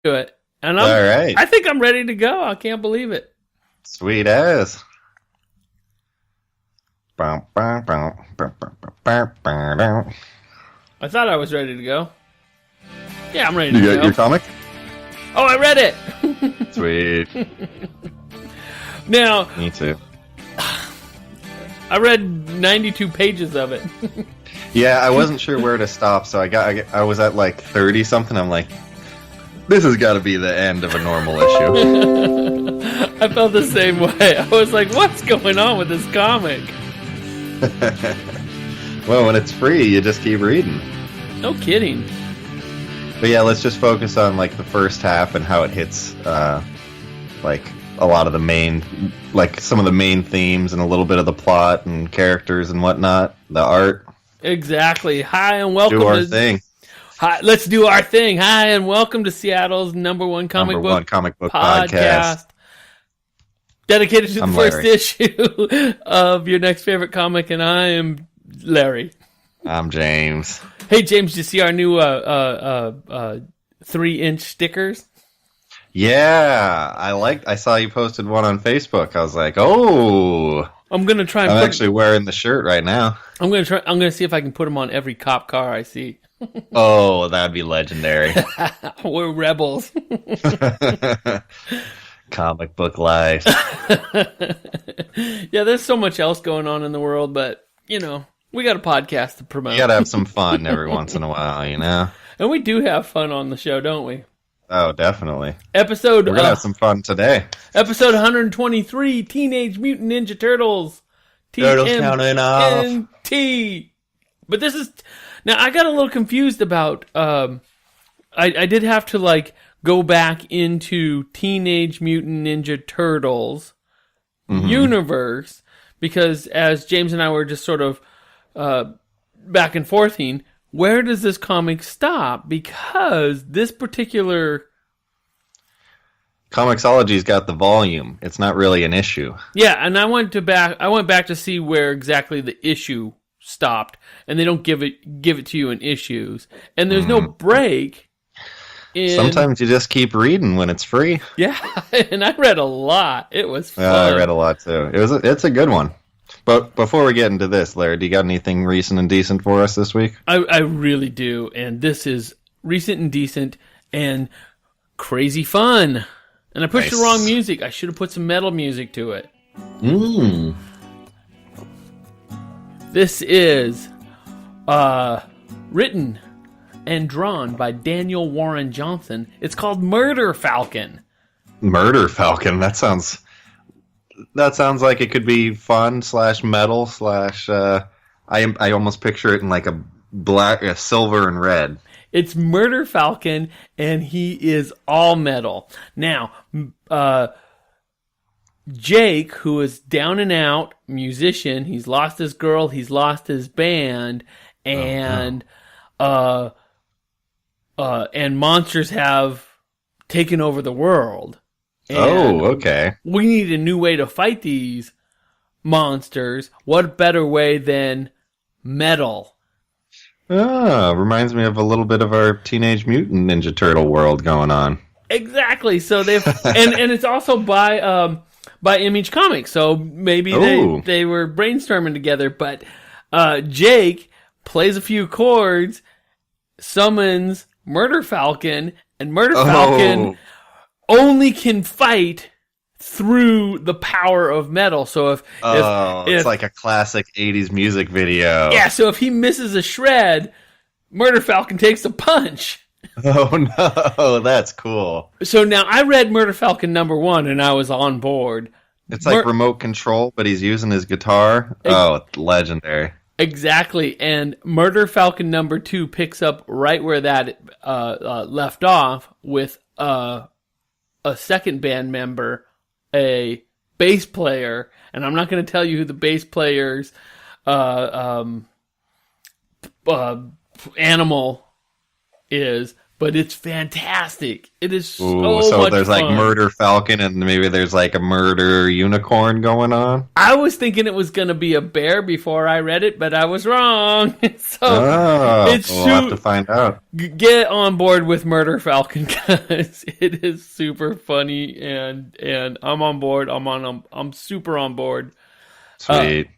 Do it. And All right. I think I'm ready to go. I can't believe it. Sweet as. I thought I was ready to go. Yeah, I'm ready to go. You got your comic? Oh, I read it. Sweet. Now, Me too. I read 92 pages of it. Yeah, I wasn't sure where to stop, so I was at like 30 something. I'm like, this has got to be the end of a normal issue. I felt the same way. I was like, what's going on with this comic? Well, when it's free, you just keep reading. No kidding. But yeah, let's just focus on like the first half and how it hits like a lot of the main, like some of the main themes and a little bit of the plot and characters and whatnot. The art. Exactly. Hi and welcome Do our to thing. Hi, let's do our thing. Hi and welcome to Seattle's number one comic book podcast. Dedicated to the I'm first Larry. issue of your next favorite comic, and I am Larry. I'm James. Hey James, did you see our new 3-inch stickers? Yeah, I saw you posted one on Facebook. I was like, oh. I'm gonna try and I'm actually wearing the shirt right now. I'm gonna see if I can put them on every cop car I see. Oh, that'd be legendary. We're rebels. Comic book life. Yeah, there's so much else going on in the world, but we got a podcast to promote. You gotta have some fun every once in a while, you know? And we do have fun on the show, don't we? Oh, definitely. We're gonna have some fun today. Episode 123, Teenage Mutant Ninja Turtles. Turtles counting off. T.M.N.T. But this is... Now, I got a little confused about... I did have to, go back into Teenage Mutant Ninja Turtles universe, because as James and I were just sort of back and forthing, where does this comic stop? Because this particular... Comixology's got the volume. It's not really an issue. Yeah, and I went back to see where exactly the issue stopped, and they don't give it to you in issues. And there's no break. Sometimes you just keep reading when it's free. Yeah, and I read a lot. It was fun. I read a lot too. It's a good one. But before we get into this, Larry, do you got anything recent and decent for us this week? I really do, and this is recent and decent and crazy fun. And I pushed the wrong music. I should have put some metal music to it. This is written and drawn by Daniel Warren Johnson. It's called Murder Falcon. Murder Falcon. That sounds like it could be fun / metal / I almost picture it in like a silver and red. It's Murder Falcon, and he is all metal. Now, Jake, who is down and out musician, he's lost his girl, he's lost his band, and and monsters have taken over the world. And okay. We need a new way to fight these monsters. What better way than metal? Reminds me of a little bit of our Teenage Mutant Ninja Turtle world going on. Exactly. So they've and it's also by Image Comics. So maybe they were brainstorming together. But Jake plays a few chords, summons Murder Falcon, and Murder Falcon only can fight through the power of metal. So if it's like a classic 80s music video. Yeah, so if he misses a shred, Murder Falcon takes a punch. Oh no, that's cool. So now I read Murder Falcon #1 and I was on board. It's like remote control, but he's using his guitar. It's legendary. Exactly, and Murder Falcon #2 picks up right where that left off with a second band member, a bass player, and I'm not going to tell you who the bass player's animal is, but it's fantastic. It is Ooh, so so much there's fun. like Murder Falcon, and maybe there's like a Murder Unicorn going on. I was thinking it was going to be a bear before I read it, but I was wrong. So We'll have to find out. get on board with Murder Falcon, guys. It is super funny, and I'm on board. I'm super on board. Sweet.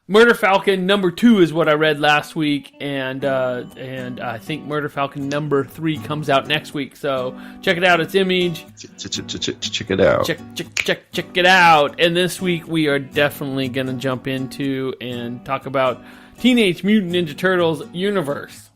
Murder Falcon number 2 is what I read last week, and I think Murder Falcon number 3 comes out next week. So check it out. It's Image. Check it out. Check it out. And this week we are definitely going to jump into and talk about Teenage Mutant Ninja Turtles Universe.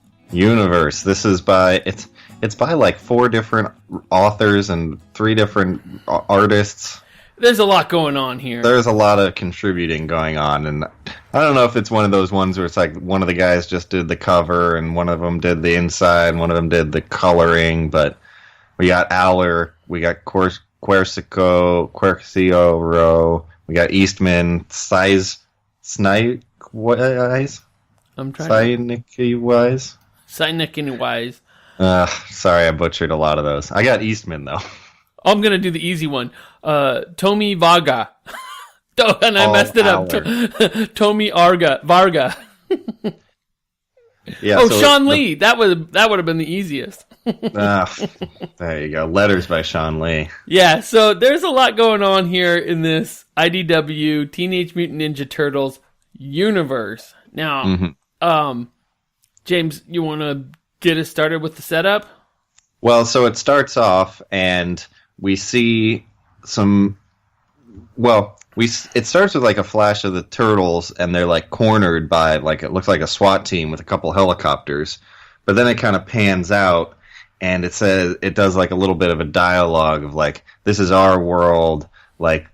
This is by it's by like 4 different authors and 3 different artists. There's a lot going on here. There's a lot of contributing going on, and I don't know if it's one of those ones where it's like one of the guys just did the cover, and one of them did the inside, and one of them did the coloring, but we got Aller, we got Quercio, we got Eastman, Snike Wise? I'm trying Wise? Seineken Wise. Sorry, I butchered a lot of those. I got Eastman, though. I'm going to do the easy one. Tomi Varga. And I messed it up. Tomi Varga. Yeah, Sean Lee. That would have been the easiest. There you go. Letters by Sean Lee. Yeah, so there's a lot going on here in this IDW Teenage Mutant Ninja Turtles universe. Now, James, you want to get us started with the setup? Well, so it starts off, and we see some. Well, it starts with like a flash of the turtles, and they're like cornered by like it looks like a SWAT team with a couple helicopters. But then it kind of pans out, and it does like a little bit of a dialogue of like, this is our world, like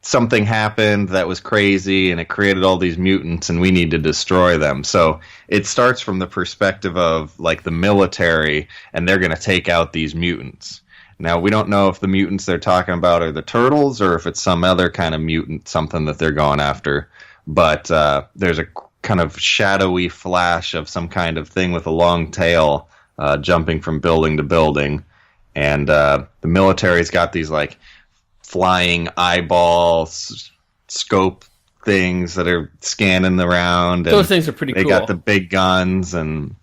something happened that was crazy, and it created all these mutants, and we need to destroy them. So it starts from the perspective of like the military, and they're going to take out these mutants. Now, we don't know if the mutants they're talking about are the turtles or if it's some other kind of mutant, something that they're going after. But there's a kind of shadowy flash of some kind of thing with a long tail jumping from building to building. And the military's got these like flying eyeball scope things that are scanning around. And those things are pretty cool. They got the big guns, and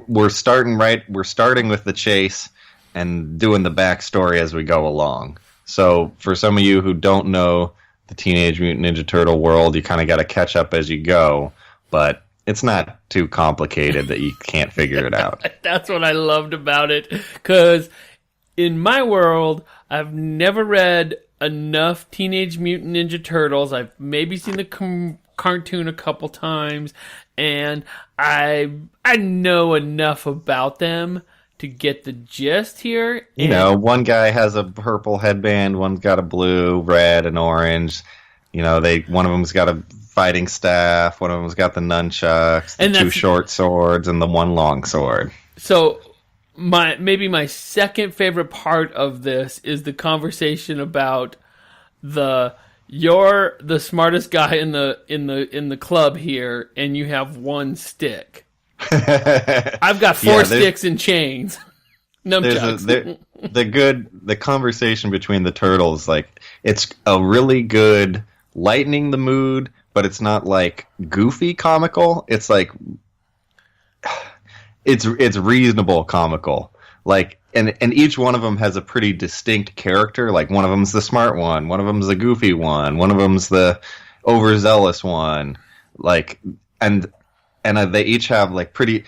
we're starting with the chase and doing the backstory as we go along. So for some of you who don't know the Teenage Mutant Ninja Turtle world, you kind of got to catch up as you go, but it's not too complicated that you can't figure it out. That's what I loved about it, because in my world, I've never read enough Teenage Mutant Ninja Turtles. I've maybe seen the cartoon a couple times, and I know enough about them to get the gist here. You know, one guy has a purple headband, one's got a blue, red, and orange. You know, one of them's got a fighting staff, one of them's got the nunchucks, the 2 short swords, and the 1 long sword. So maybe my second favorite part of this is the conversation about you're the smartest guy in the club here, and you have 1 stick. I've got 4 sticks and chains. Nunchucks. The conversation between the turtles, like, it's a really good lightening the mood, but it's not like goofy comical. It's like it's reasonable comical. Like, and each one of them has a pretty distinct character. Like, one of them's the smart one of them's the goofy one of them's the overzealous one. Like, and they each have like pretty.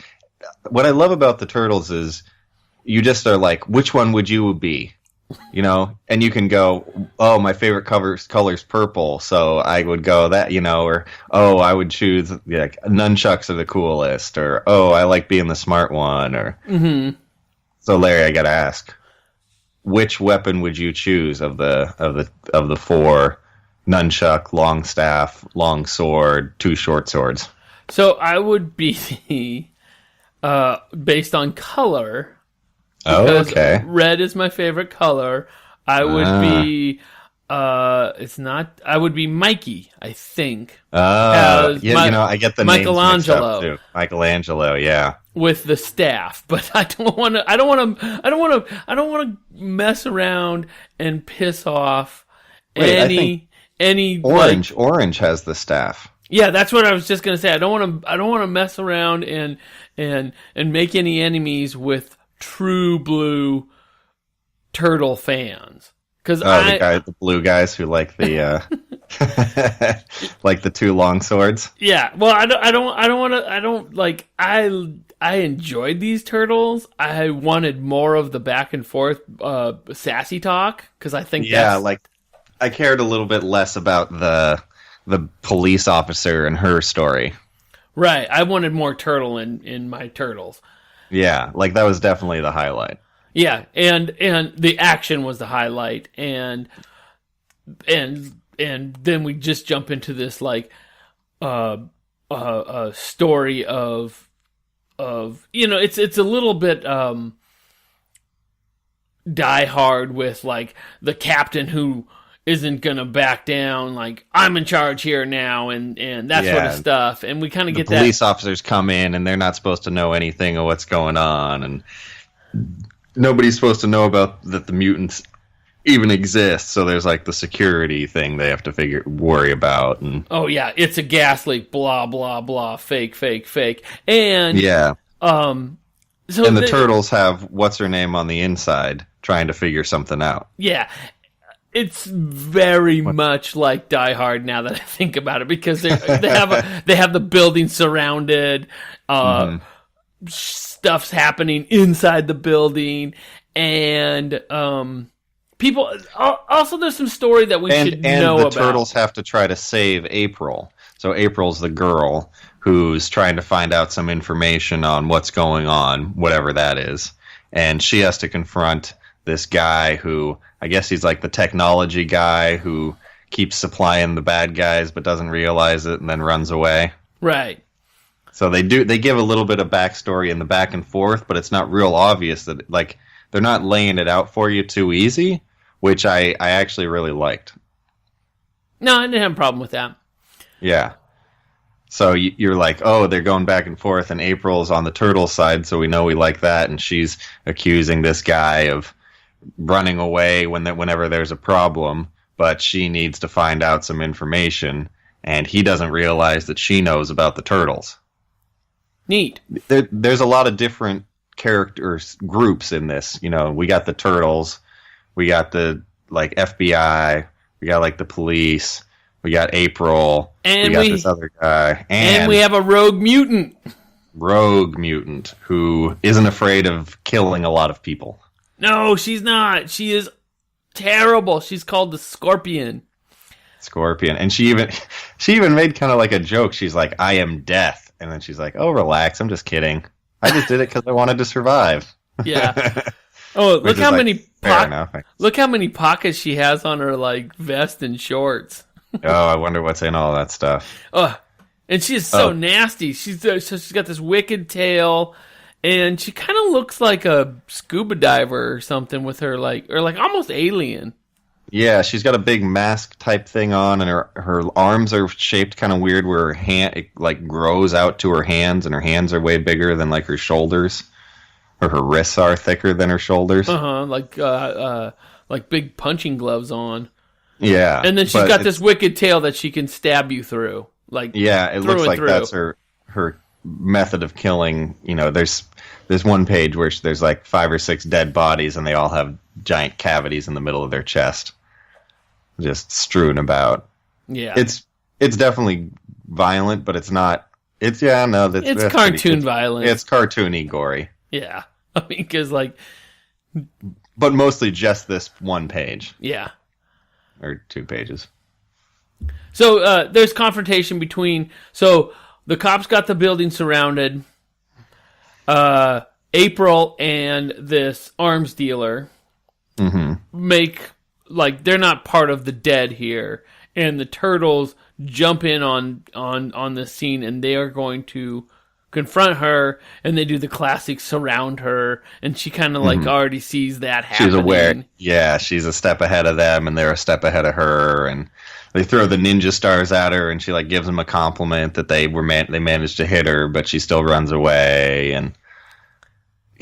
What I love about the turtles is you just are like, which one would you be? You know, and you can go, oh, my favorite color's purple, so I would go that, you know, or oh, I would choose like nunchucks are the coolest, or oh, I like being the smart one, or. So Larry, I gotta ask, which weapon would you choose of the 4? Nunchuck, long staff, long sword, 2 short swords. So I would be based on color. Oh, okay. Red is my favorite color. I would be. I would be Mikey, I think. Yeah, I get the names mixed up too. Michelangelo, yeah. with the staff, but I don't want to mess around and piss off any Orange has the staff. Yeah, that's what I was just gonna say. I don't want to mess around and make any enemies with true blue turtle fans. The blue guys who like the like the two long swords. Yeah, well, I enjoyed these turtles. I wanted more of the back and forth sassy talk because I think I cared a little bit less about the police officer and her story. Right, I wanted more turtle in my turtles. Yeah, like that was definitely the highlight. Yeah, and the action was the highlight, and then we just jump into this like story of it's a little bit Die Hard with like the captain who isn't gonna back down, like I'm in charge here now, and that sort of stuff, and we kind of get that. Police officers come in and they're not supposed to know anything of what's going on, and nobody's supposed to know about that the mutants even exist. So there's like the security thing they have to worry about, and oh yeah, it's a gas leak, blah blah blah, fake, and yeah, so and the turtles have what's her name on the inside trying to figure something out. Yeah. It's very much like Die Hard now that I think about it, because they have the building surrounded, stuff's happening inside the building, and people. Also, there's some story that we should know about. And the turtles have to try to save April. So April's the girl who's trying to find out some information on what's going on, whatever that is, and she has to confront this guy who, I guess he's like the technology guy who keeps supplying the bad guys but doesn't realize it and then runs away. Right. So they give a little bit of backstory in the back and forth, but it's not real obvious that, like, they're not laying it out for you too easy, which I actually really liked. No, I didn't have a problem with that. Yeah. So you're like, oh, they're going back and forth, and April's on the turtle side, so we know we like that, and she's accusing this guy of running away whenever there's a problem, but she needs to find out some information, and he doesn't realize that she knows about the turtles. Neat. There's a lot of different characters groups in this. You know, we got the turtles, we got the like FBI, we got like the police, we got April, and we got this other guy, and we have a rogue mutant who isn't afraid of killing a lot of people. No, she's not. She is terrible. She's called the Scorpion. And she even made kind of like a joke. She's like, I am death. And then she's like, oh, relax. I'm just kidding. I just did it because I wanted to survive. Yeah. Oh, look how many pockets she has on her like vest and shorts. Oh, I wonder what's in all that stuff. Oh, and she is so nasty. She's got this wicked tail. And she kind of looks like a scuba diver or something with her, like almost alien. Yeah, she's got a big mask type thing on, and her arms are shaped kind of weird, where her hand it, like grows out to her hands, and her hands are way bigger than like her shoulders, or her wrists are thicker than her shoulders. Like big punching gloves on. Yeah, and then she's got this wicked tail that she can stab you through. Like yeah, it looks like that's her method of killing. You know, there's one page where there's like 5 or 6 dead bodies, and they all have giant cavities in the middle of their chest, just strewn about. Yeah, it's definitely violent, but it's not. It's cartoon violence. It's cartoony gory. Yeah, I mean, because like, but mostly just this one page. Yeah, or 2 pages. So there's confrontation between. So the cops got the building surrounded. April and this arms dealer make, like, they're not part of the dead here, and the turtles jump in on the scene, and they are going to confront her, and they do the classic surround her, and she kind of like already sees that happening. She's aware. Yeah, she's a step ahead of them, and they're a step ahead of her, and they throw the ninja stars at her, and she like gives them a compliment that they managed to hit her, but she still runs away, and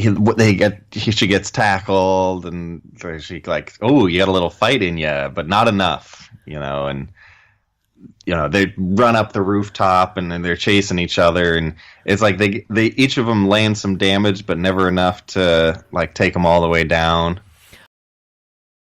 she gets tackled, and she like, oh, you got a little fight in you, but not enough, and they run up the rooftop, and then they're chasing each other, and it's like they each of them land some damage, but never enough to like take them all the way down.